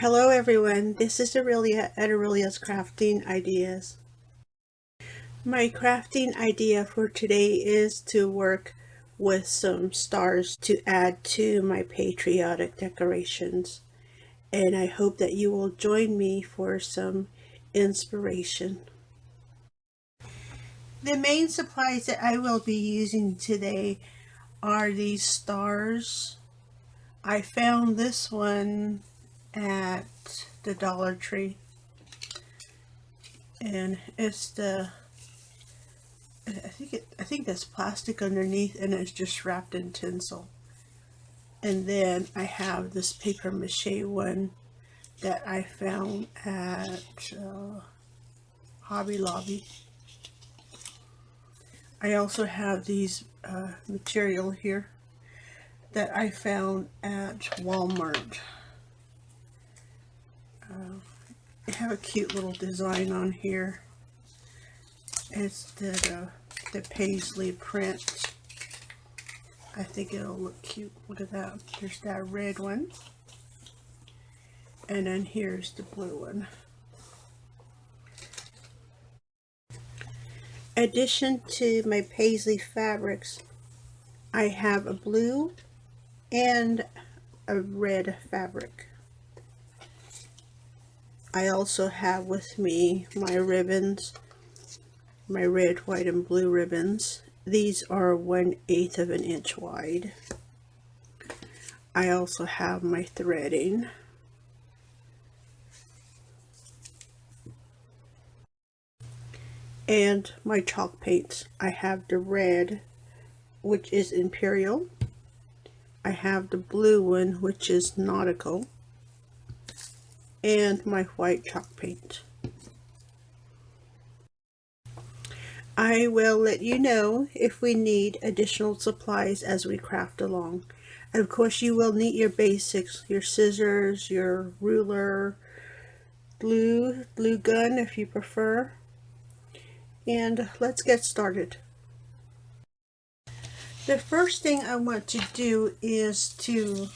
Hello everyone, this is Aurelia at Aurelia's Crafting Ideas. My crafting idea for today is to work with some stars to add to my patriotic decorations, and I hope that you will join me for some inspiration. The main supplies that I will be using today are these stars. I found this one at the Dollar Tree, and it's I think there's plastic underneath and it's just wrapped in tinsel. And then I have this paper mache one that I found at Hobby Lobby. I also have these material here that I found at Walmart. They have a cute little design on here. It's the paisley print. I think it'll look cute. Look at that. There's that red one. And then here's the blue one. In addition to my paisley fabrics, I have a blue and a red fabric. I also have with me my ribbons, my red, white, and blue ribbons. These are 1/8 of an inch wide. I also have my threading. And my chalk paints. I have the red, which is Imperial. I have the blue one, which is Nautical. And my white chalk paint. I will let you know if we need additional supplies as we craft along. And of course you will need your basics, your scissors, your ruler, glue gun if you prefer. And let's get started. The first thing I want to do is to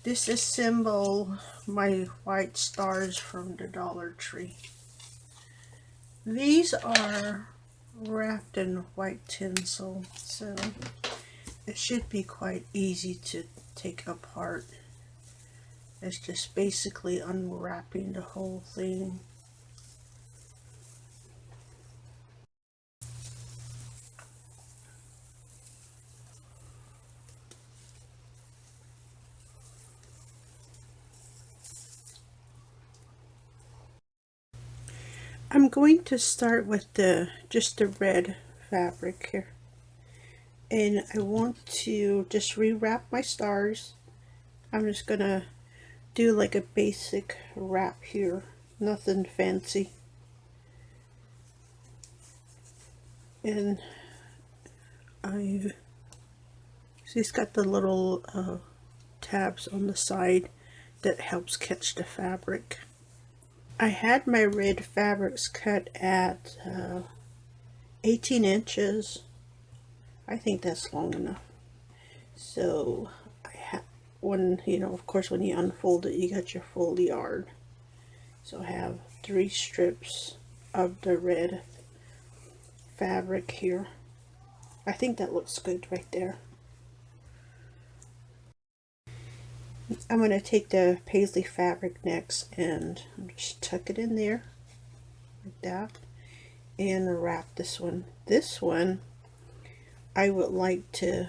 disassemble my white stars from the Dollar Tree. These are wrapped in white tinsel, so it should be quite easy to take apart. It's just basically unwrapping the whole thing. I'm going to start with just the red fabric here, and I want to just rewrap my stars. I'm just gonna do like a basic wrap here, nothing fancy. And it's got the little tabs on the side that helps catch the fabric. I had my red fabrics cut at 18 inches. I think that's long enough. So I have of course when you unfold it, you got your full yard. So I have 3 strips of the red fabric here. I think that looks good right there. I'm going to take the paisley fabric next and just tuck it in there like that and wrap this one. This one I would like to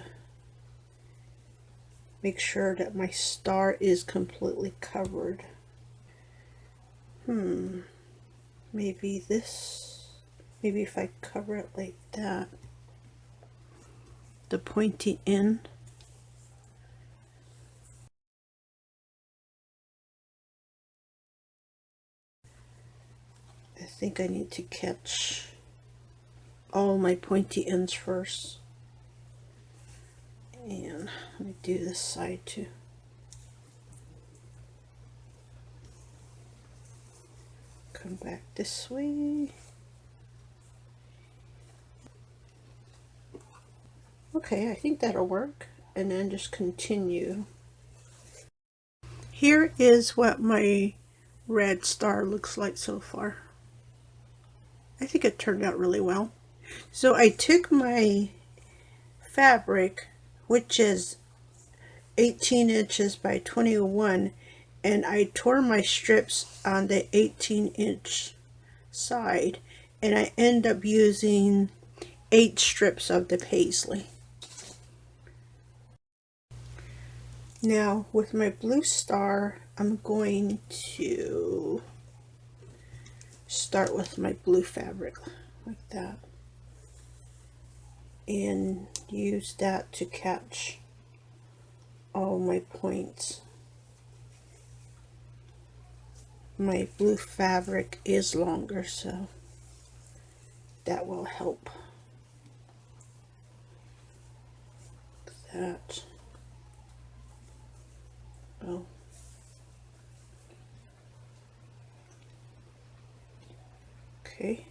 make sure that my star is completely covered. Maybe if I cover it like that, the pointy end. I think I need to catch all my pointy ends first. And let me do this side too. Come back this way. Okay, I think that'll work. And then just continue. Here is what my red star looks like so far. I think it turned out really well. So I took my fabric, which is 18 inches by 21, and I tore my strips on the 18-inch side, and I end up using 8 strips of the paisley. Now with my blue star, I'm going to start with my blue fabric like that and use that to catch all my points. My blue fabric is longer, so that will help. That. Oh. Okay.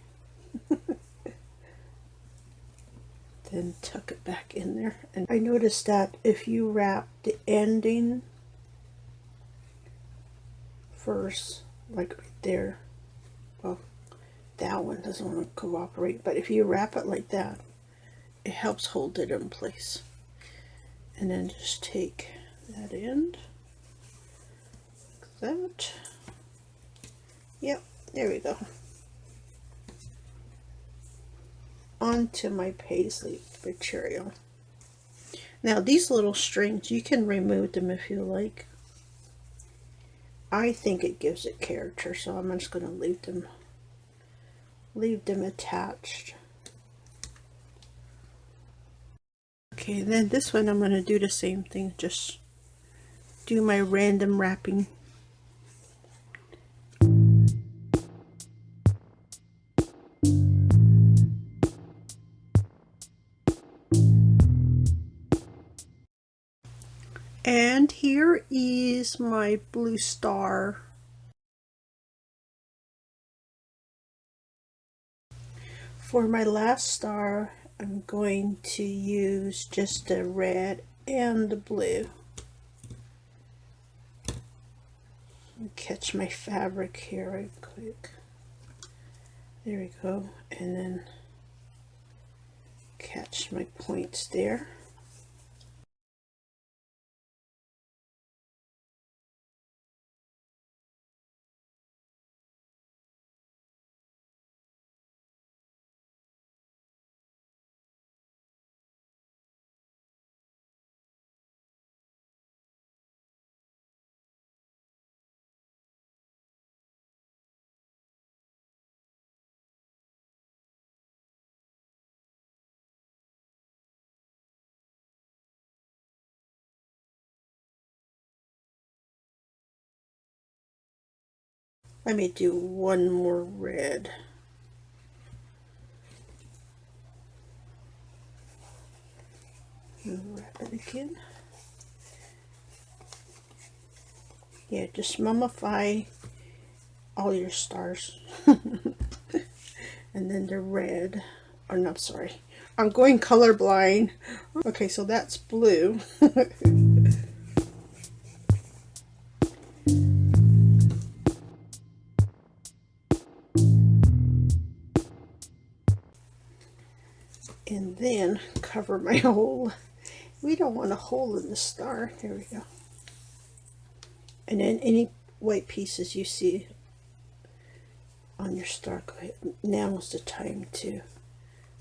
Then tuck it back in there. And I noticed that if you wrap the ending first, like right there, well, that one doesn't want to cooperate, but if you wrap it like that, it helps hold it in place. And then just take that end, like that. Yep, there we go. Onto my paisley material. Now these little strings, you can remove them if you like. I think it gives it character, so I'm just going to leave them attached. Okay, then this one I'm going to do the same thing, just do my random wrapping. And here is my blue star. For my last star, I'm going to use just the red and the blue. Catch my fabric here right quick. There we go. And then catch my points there. Let me do one more red. Wrap it again. Yeah, just mummify all your stars. And then the red. Oh, no, sorry. I'm going colorblind. Okay, so that's blue. And then cover my hole. We don't want a hole in the star. There we go. And then any white pieces you see on your star, go ahead. Now is the time to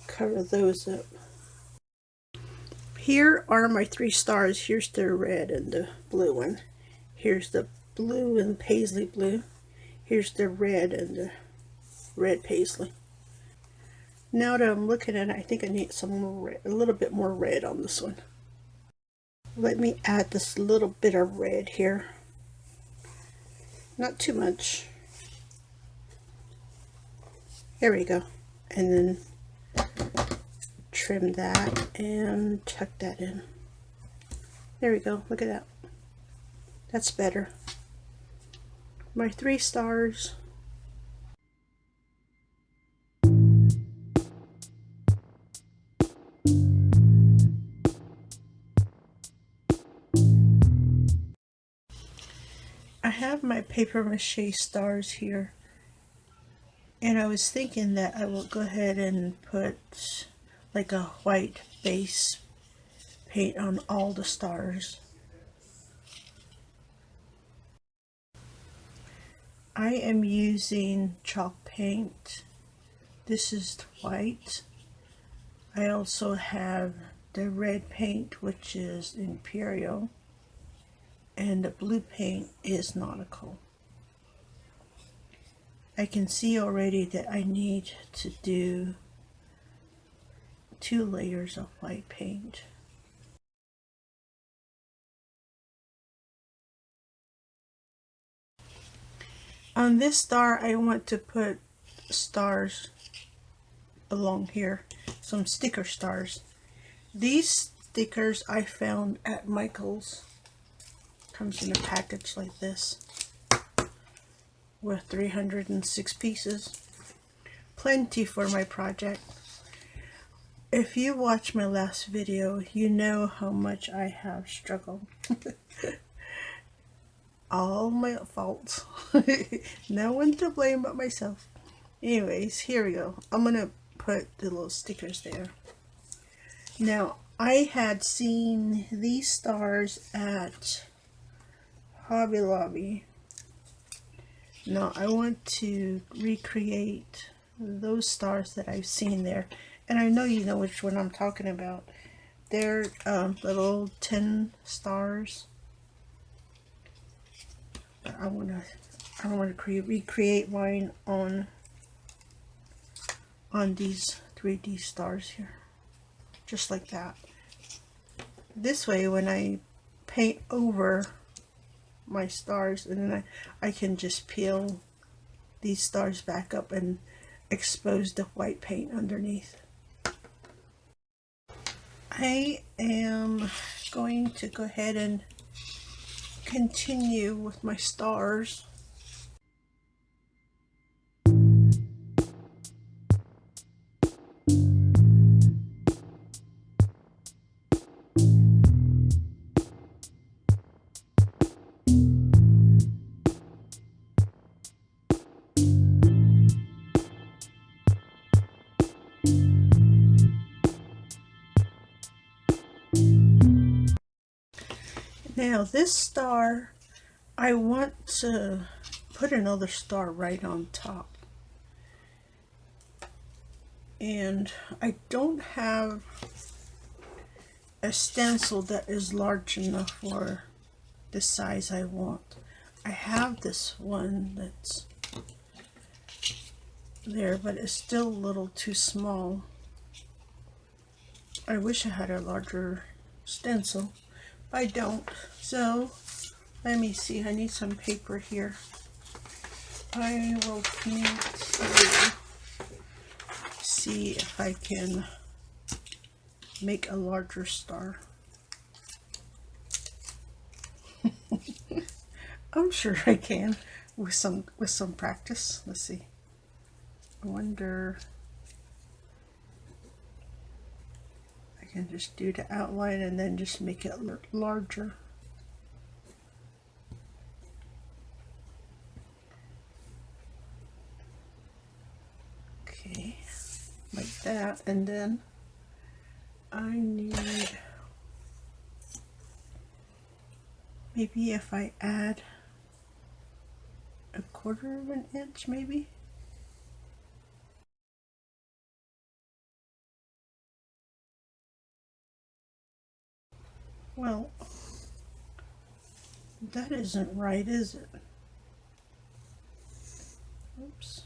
cover those up. Here are my 3 stars. Here's the red and the blue one. Here's the blue and paisley blue. Here's the red and the red paisley. Now that I'm looking at it, I think I need some more red, a little bit more red on this one. Let me add this little bit of red here. Not too much. There we go. And then trim that and tuck that in. There we go. Look at that. That's better. My 3 stars. have my paper mache stars here, and I was thinking that I will go ahead and put like a white base paint on all the stars. I am using chalk paint. This is white. I also have the red paint, which is Imperial, and the blue paint is Nautical. I can see already that I need to do 2 layers of white paint. On this star, I want to put stars along here, some sticker stars. These stickers I found at Michael's. Comes in a package like this with 306 pieces. Plenty for my project. If you watch my last video, you know how much I have struggled. All my fault. No one to blame but myself. Anyways, here we go. I'm gonna put the little stickers there. Now, I had seen these stars at Hobby Lobby. Now I want to recreate those stars that I've seen there, and I know you know which one I'm talking about. They're little tin stars. But I want to recreate mine on these 3D stars here, just like that. This way, when I paint over my stars, and then I can just peel these stars back up and expose the white paint underneath. I am going to go ahead and continue with my stars. Now this star, I want to put another star right on top. And I don't have a stencil that is large enough for the size I want. I have this one that's there, but it's still a little too small. I wish I had a larger stencil. I don't. So let me see. I need some paper here. I will need to see if I can make a larger star. I'm sure I can with some practice. Let's see. I wonder. I can just do the outline and then just make it larger. Okay, like that, and then I need, maybe if I add a 1/4 of an inch, maybe. Well, that isn't right, is it? Oops.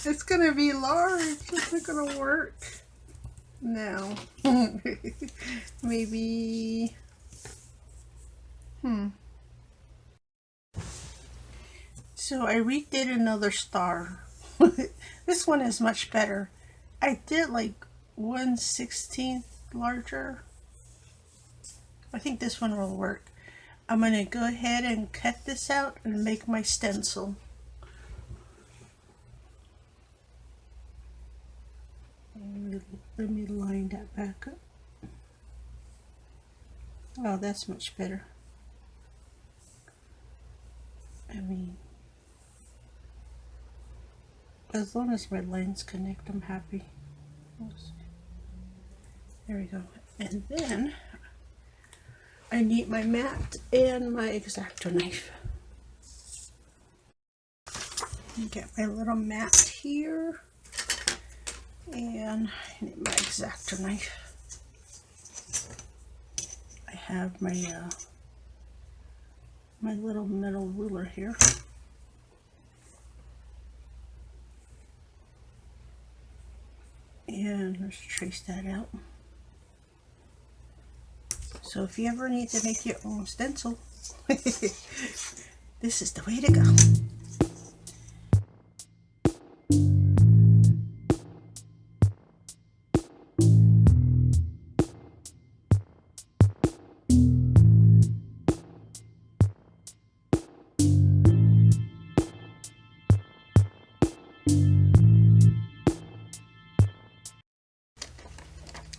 It's gonna be large. It's not gonna work. Now, maybe. So I redid another star. This one is much better. I did like 1/16 larger. I think this one will work. I'm gonna go ahead and cut this out and make my stencil. Let me line that back up. Oh, that's much better. I mean, as long as my lines connect, I'm happy. There we go. And then I need my mat and my X-Acto knife. Get my little mat here, and I need my X-Acto knife. I have my my little metal ruler here. And let's trace that out. So if you ever need to make your own stencil, this is the way to go.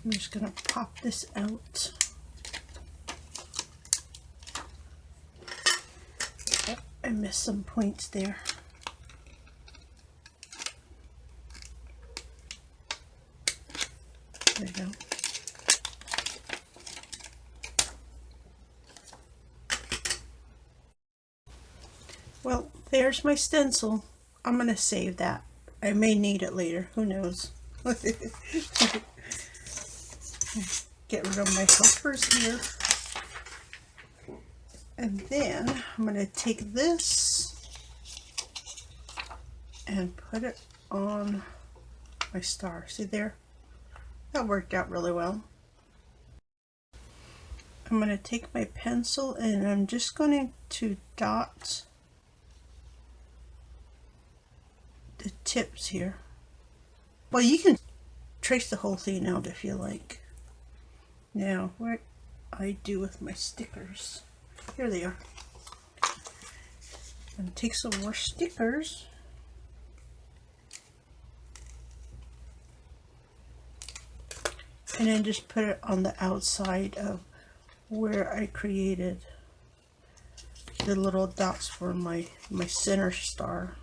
I'm just going to pop this out. Oh, I missed some points there. There we go. Well, there's my stencil. I'm going to save that. I may need it later. Who knows? Get rid of my helpers here. And then I'm going to take this and put it on my star. See there? That worked out really well. I'm going to take my pencil and I'm just going to dot the tips here. Well, you can trace the whole thing out if you like. Now, what I do with my stickers. Here they are. I'm going to take some more stickers. And then just put it on the outside of where I created the little dots for my center star.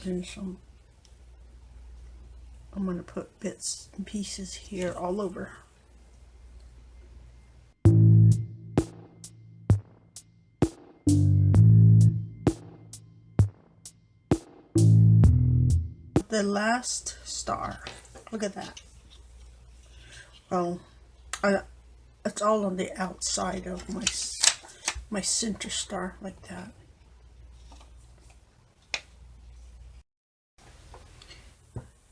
And some, I'm going to put bits and pieces here all over. The last star. Look at that. Well, it's all on the outside of my center star, like that.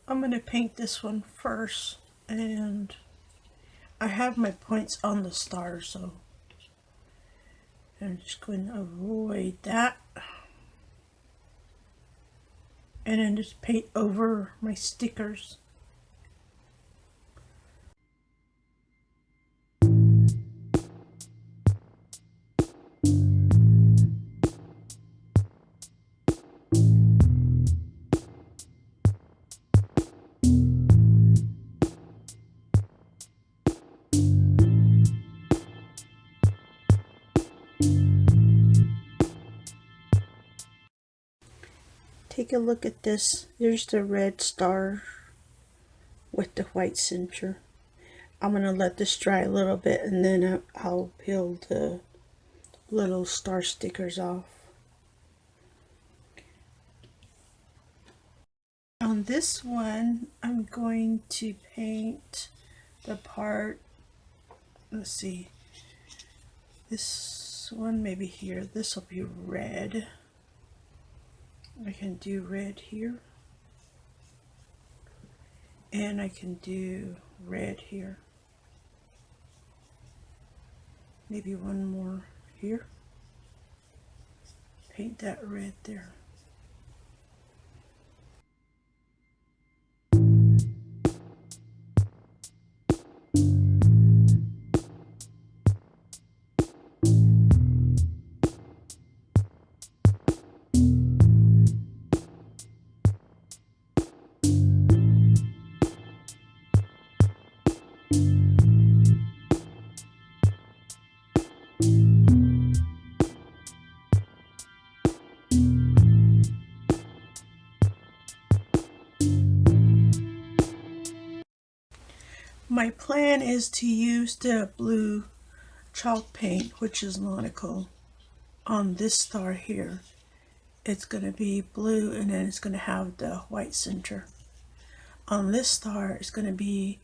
I'm going to paint this one first, and I have my points on the star, so I'm just going to avoid that. And then just paint over my stickers. Take a look at this. There's the red star with the white center. I'm going to let this dry a little bit, and then I'll peel the little star stickers off. On this one, I'm going to paint the part, let's see, this one maybe here. This will be red. I can do red here, and I can do red here. Maybe one more here. Paint that red there. My plan is to use the blue chalk paint, which is nautical, on this star here. It's going to be blue and then it's going to have the white center. On this star, it's going to be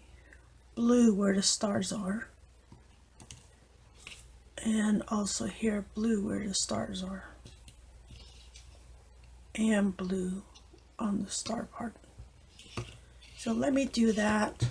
blue where the stars are. And also here, blue where the stars are. And blue on the star part. So let me do that.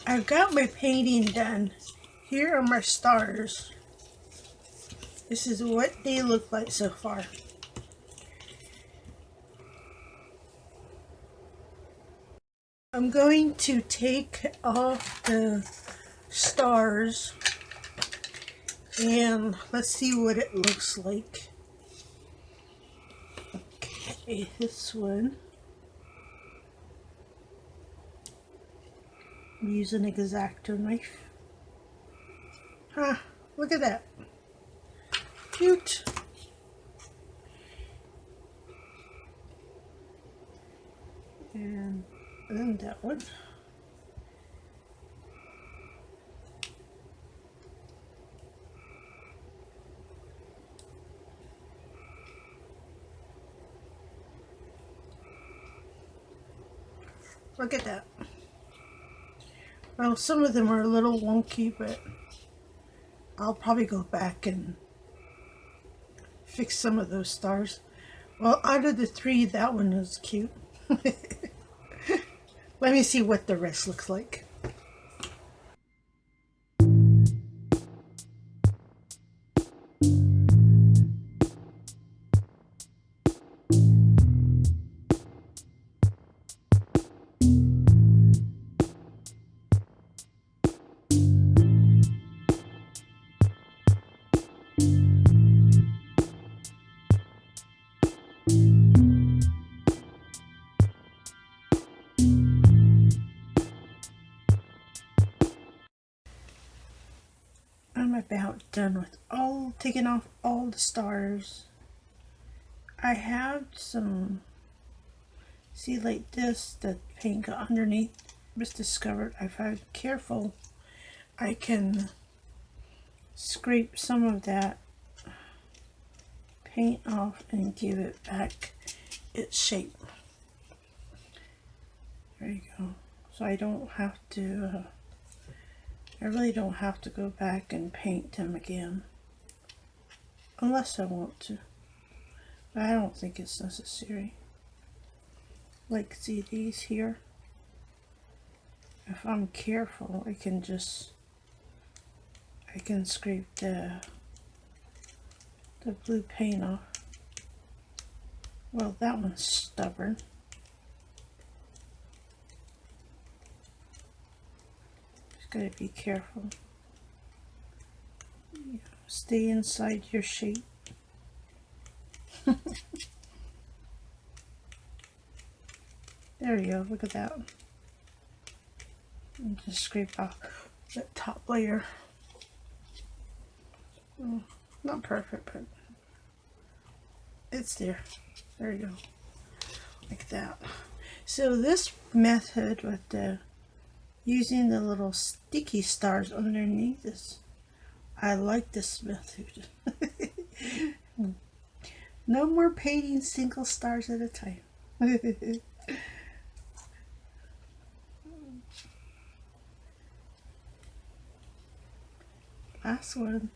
I've got my painting done. Here are my stars. This is what they look like so far. I'm going to take off the stars and let's see what it looks like. Okay, this one. I'm using an X-Acto knife. Look at that. Cute. And then that one. Look at that. Well, some of them are a little wonky, but I'll probably go back and fix some of those stars. Well, out of the three, that one is cute. Let me see what the rest looks like. I'm about done with taking off all the stars. I have some, see, like this, the paint got underneath was discovered. If I'm careful, I can scrape some of that paint off and give it back its shape. There you go. So I don't have to, I really don't have to go back and paint them again. Unless I want to. But I don't think it's necessary. Like, see these here? If I'm careful, I can scrape the blue paint off. Well, that one's stubborn. Just gotta be careful. Stay inside your shape. There you go, look at that. And just scrape off that top layer. Not perfect, but it's there. There you go. Like that. So this method with the using the little sticky stars underneath this, I like this method. No more painting single stars at a time. Last one.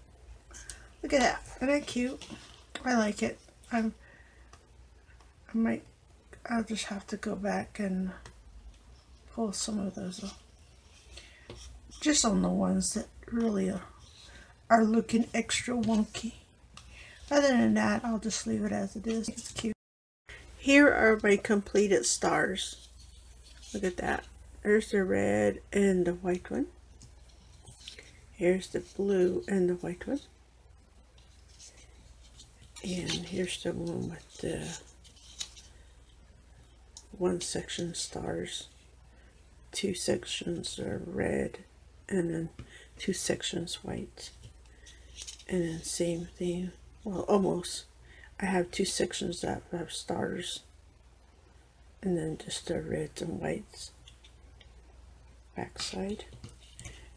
Look at that. Isn't that cute? I like it. I might, I'll just have to go back and pull some of those off. Just on the ones that really are looking extra wonky. Other than that, I'll just leave it as it is. It's cute. Here are my completed stars. Look at that. There's the red and the white one. Here's the blue and the white one. And here's the one with the one section stars. Two sections are red and then two sections white. And then same thing. Well, almost. I have two sections that have stars. And then just the reds and whites. Backside.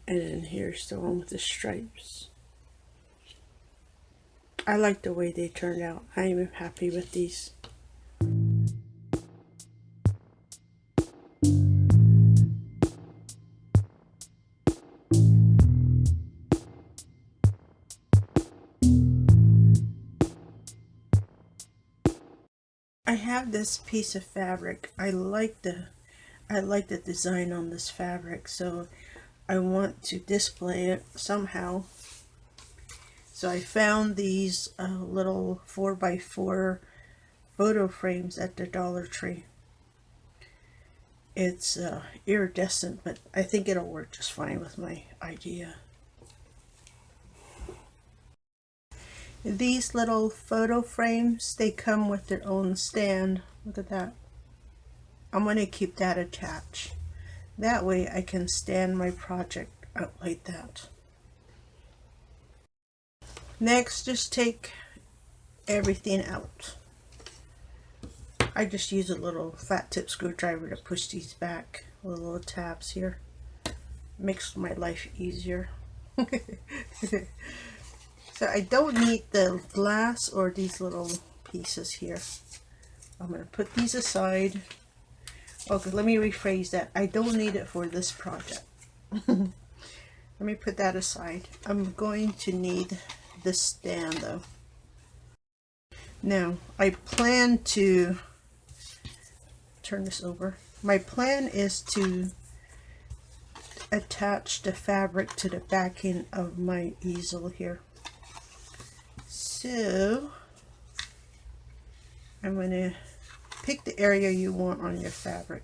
And then here's the one with the stripes. I like the way they turned out. I am happy with these. I have this piece of fabric. I like the design on this fabric, so I want to display it somehow. So I found these little 4x4 photo frames at the Dollar Tree. It's iridescent, but I think it'll work just fine with my idea. These little photo frames, they come with their own stand. Look at that. I'm going to keep that attached. That way I can stand my project up like that. Next, just take everything out. I just use a little flat tip screwdriver to push these back. Little tabs here. Makes my life easier. So I don't need the glass or these little pieces here. I'm going to put these aside. Okay, let me rephrase that. I don't need it for this project. Let me put that aside. I'm going to need this stand though. Now, I plan to turn this over. My plan is to attach the fabric to the backing of my easel here. So, I'm going to pick the area you want on your fabric,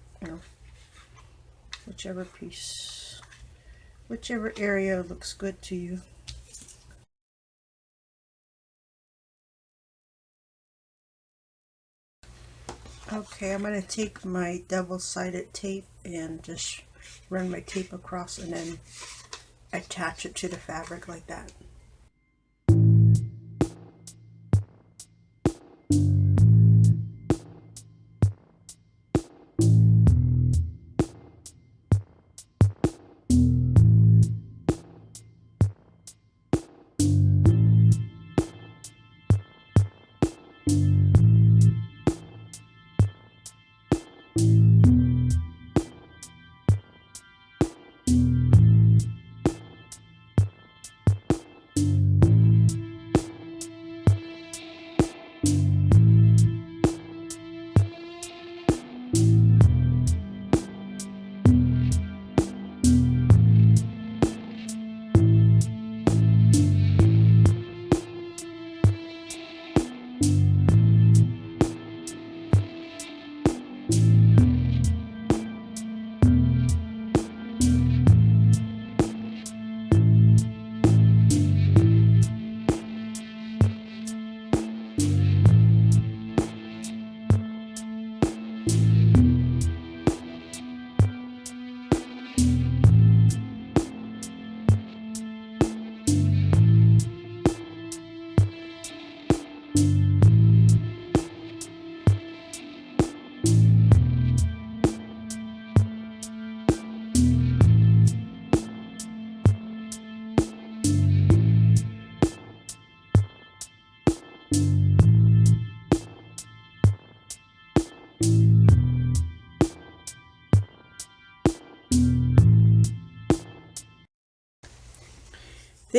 whichever piece, whichever area looks good to you. Okay, I'm going to take my double-sided tape and just run my tape across and then attach it to the fabric like that.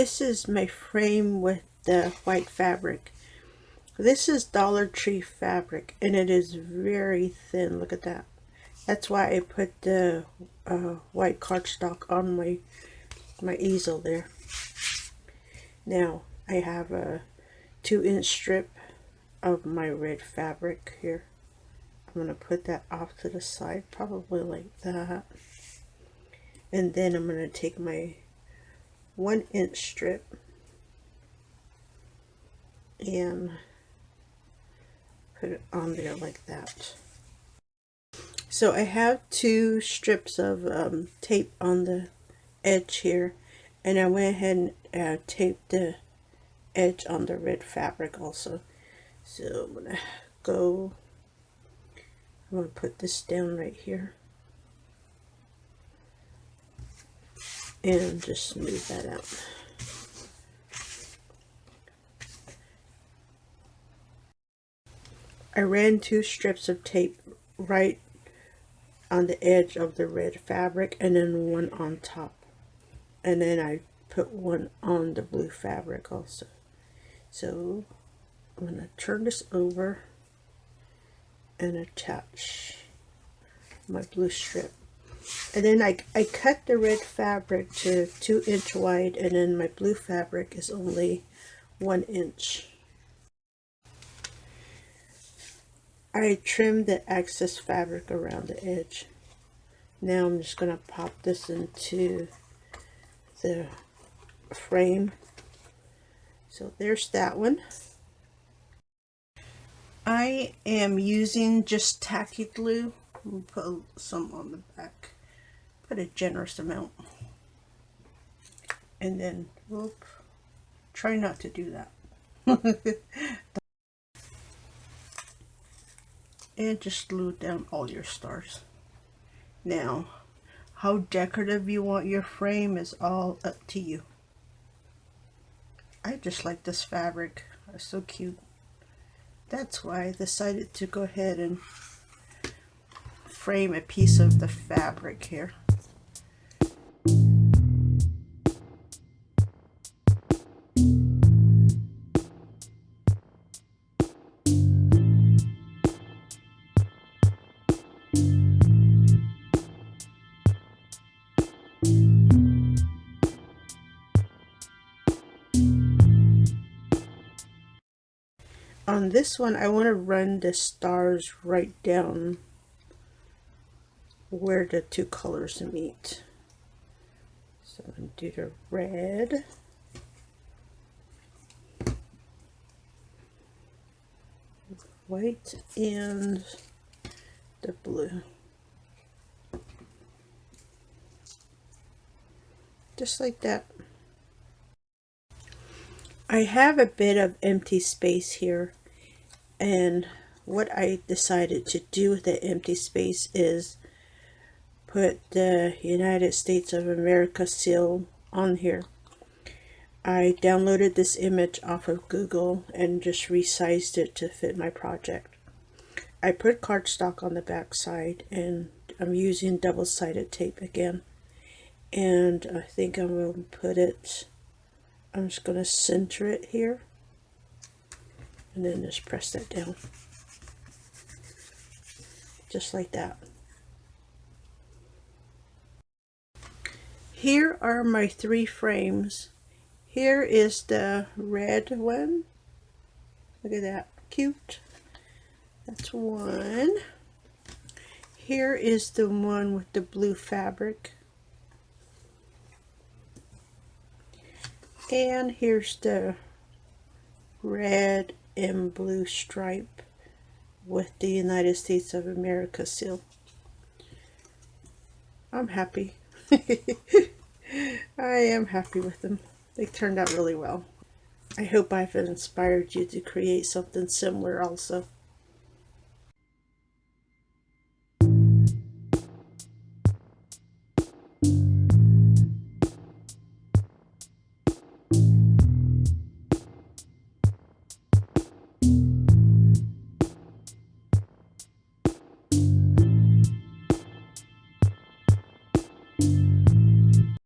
This is my frame with the white fabric. This is Dollar Tree fabric, and it is very thin. Look at that. That's why I put the white cardstock on my easel there. Now I have a 2-inch strip of my red fabric here. I'm going to put that off to the side, probably like that. And then I'm going to take my 1-inch strip and put it on there like that. So I have 2 strips of tape on the edge here, and I went ahead and taped the edge on the red fabric also. So I'm going to put this down right here and just smooth that out. I ran 2 strips of tape right on the edge of the red fabric and then 1 on top, and then I put 1 on the blue fabric also. So I'm going to turn this over and attach my blue strip, and then I cut the red fabric to 2-inch wide, and then my blue fabric is only 1 inch. I trimmed the excess fabric around the edge. Now I'm just going to pop this into the frame. So there's that one. I am using just tacky glue. I'll put some on the back. Put a generous amount. And then, whoop, try not to do that. And just glue down all your stars. Now, how decorative you want your frame is all up to you. I just like this fabric. It's so cute. That's why I decided to go ahead and frame a piece of the fabric here. On this one, I want to run the stars right down where the 2 colors meet. So I'm going to do the red. White and the blue. Just like that. I have a bit of empty space here, and what I decided to do with the empty space is put the United States of America seal on here. I downloaded this image off of Google and just resized it to fit my project. I put cardstock on the back side, and I'm using double-sided tape again, and I think I'm going to put it, I'm just going to center it here and then just press that down just like that. Here are my 3 frames. Here is the red one. Look at that, cute. That's one. Here is the one with the blue fabric. And here's the red and blue stripe with the United States of America seal. I'm happy. I am happy with them. They turned out really well. I hope I've inspired you to create something similar also.